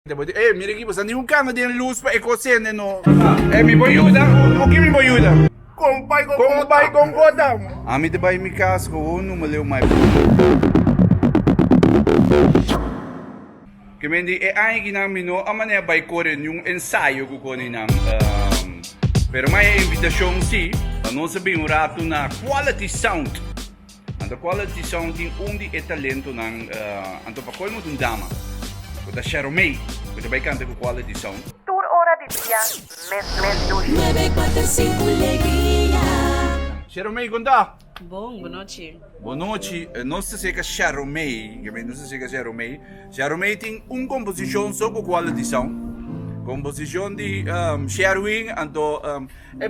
Mira aqui, você nem um cano de luz para ecosene, no. Me aiuta? O que me aiuta? Com pai, Com pai, com gota. A mim te vai me casco, ou não me leu mais. Que me di, ai que não me no, a maneira vai correr um ensaio que corre não. Pero mais invitação sim, para nós saber um rato na quality sound. Anto quality sound tem de talento nang anto pa call mo tong dama. Kuta Sharomei, kuta bay kanta ko quality sound. Tour hora de dia, mes 945 Alegria. Sharomei kunta. Bom, boa noite. Boa noite. Não sei se é Sharomei, que não sei se é Sharomei. Sharomei tem composição só com quality sound. Composição de Sherwin, anto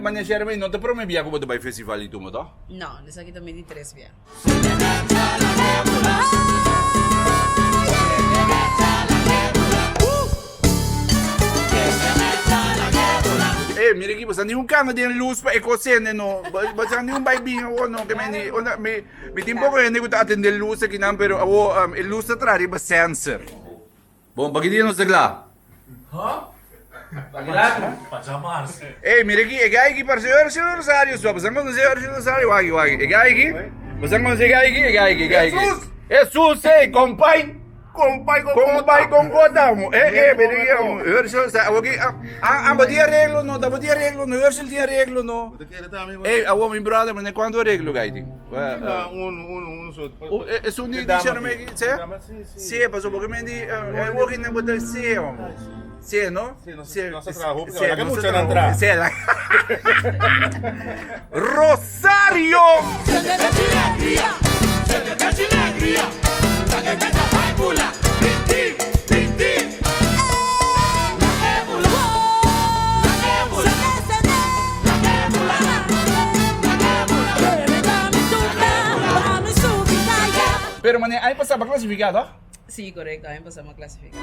mas Sherwin não te promete ako ba do bay festival ito mo to? Não, nessa aqui também de três via. Mira aqui, você nem um cano de luz para ecosene, no. Basta nem um baibinho, no, que me tempo ko hindi ko ta atender luz aqui não, pero a luz atrás é sensor. Bom, bakit din sa gla? Pajamas. Mira aqui, aqui para senhor Rosário, só basta com senhor Rosário, wagi. Aqui, basta com aqui. Jesus, compai. Com pai, Com gota mo. Mira aqui, Ursel sa, wagi, bati arreglo no, Ursel di arreglo no. Awo mi brother, mas quando arreglo gaiti? Es un día de me dice, sí, pasó porque me di, working na botar sí, sí, no, sí, la que mucho no entra. Sí, Rosario. Pero mané, aí passava classificado, ó? Sim, correto, aí passamos a classificar.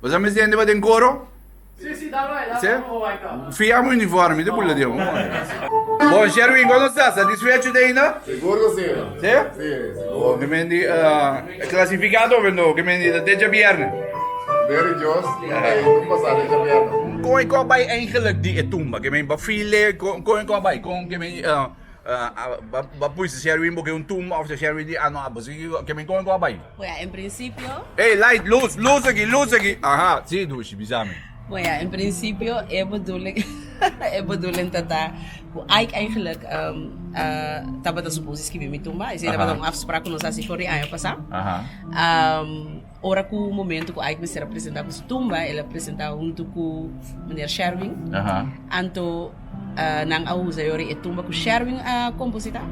Você me sente ba den coro? Sì, dai, Sì? Fiamo uniforme, dopo lo diamo. Buon Sherwin, come sta? Satisfecho di ainda? Sicuro sì. Sì? Sì, sicuro. Che me di classificato per no, che me di da deja viernes. Very just. Toen passade già via. Kon ko bay eigenlijk die etumba, che me ba file kon ko bay kon che me ba pui se Sherwin bo che un tumba of se Sherwin di ano abo, che me kon ko bay. Bueno, en principio, Light, luz aqui. Aha, sim, dushi, bizame. bueno, en principio, é bedoeling dat daar, eigenlijk, tabat as supposed que me tumba, is tabat een afspraak com nós assim voor die ano passar. Ora que o momento que o Ike me será apresentar com tumba, ele apresentava junto com meneer Sherwin. Anto nang ausa yori etumba com Sherwin a compositar.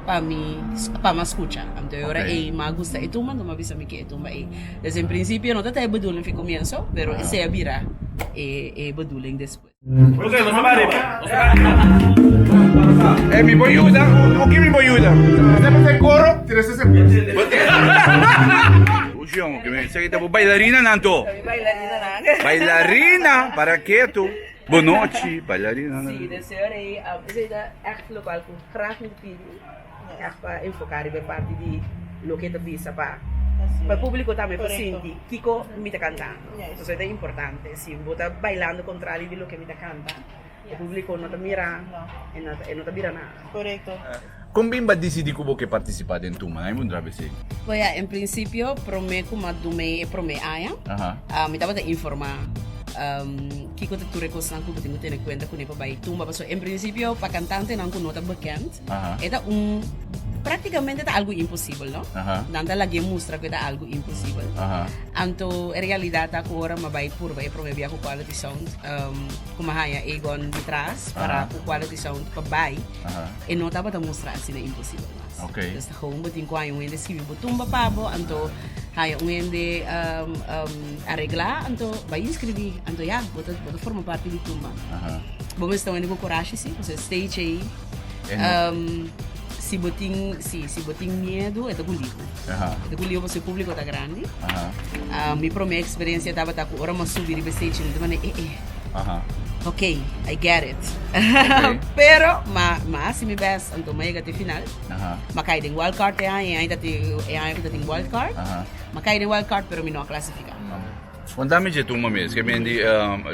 Para me escuchar. Anto yori me gusta etumba, não me avisa me que etumba é. Desde em princípio não está bedoeling no começo, pero esse é vira é bedoeling depois. Ok, lo sabare. Mi aiuta? O che mi aiuta? Sempre il coro? Tienes ese pinche. Usciamo, che mi sai che bailarina nanto. Bailarina, para che tu? Bonoci, bailarina. Sim, desse hora aí, esse é echt local com graag met pidi. Echt para enfocar bij parte di lo que te visa para o público também para sentir Kiko me está cantando. Isso é importante. Se você bailando contrário de lo que me está cantando, o público não te mira e não te mira nada. Correcto. Come bimba decidi che vuoi partecipare in Tuma? Hai un drive sì. Poi in principio prometo ma dume prome aya. Mi dava da informar. Kiko te ture costa ku beting te cuenta ku ne pa bai tumba paso en principio pa cantante não ku nota bekend. Eta praticamente é algo impossível, não? Nanda lagi mostra que é algo impossível. Anto, em realidade, agora vai por vai promover a quality sound, como a Egon de trás para a quality sound para vai. E não estava a mostrar assim é impossível. Okay. Então, como botin ko ayong wende escrever botumba pabo, anto hay wende arreglar, anto vai inscrever, anto ya, boto forma parte do tumba. Vamos estar wende com coragem sim, você stage aí. se botin medo, é com livro. É com livro, se o público tá grande. Mi prima experiência estava com hora mas subir e stage, então ok, I get it. Pero, se me best, então maiga até final. Makai tem wildcard, ainda tem wildcard. Makai tem wildcard, pero me não classifica. Contami de tu mês, que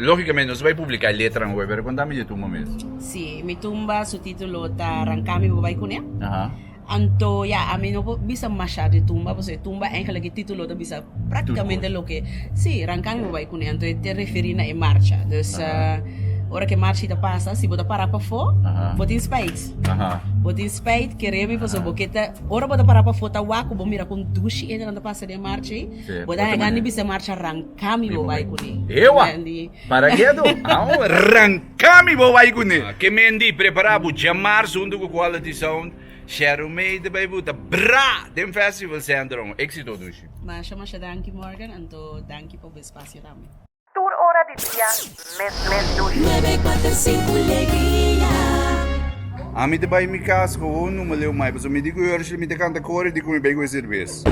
logicamente não se vai publicar letra no web, mas contami de tu mês. Sim, mi tumba su título tá Arrancame Babai Kunya. Anto, a mim não bisa machar de tumba, porque tumba é aquele título da bisa praticamente lo que, sim, Arrancame Babai Kunya, então te referir na marcha. Então, hora que marcha está passa, se botar parar para fora, bota em spade. Bota em spade, queremos fazer boqueta. Hora bota parar para fora, tá waco, bom mira com duche e não passa de marcha. Bota a ganhar bisa marcha Arrancame Babai Kunya. Eu, para que do? Arrancame Babai Kunya. Que mendi preparado jamar junto com quality sound. Share me de baibuta bra dem festival centrum éxito dushi. Mas danke Morgan, anto danke por o espaço também. Tour hora de dia, mes dushi. 945 Alegria. A mi de bai mi casco, não me leu mais, mas me digo eu, me de canta cor e digo me beijo cerveja.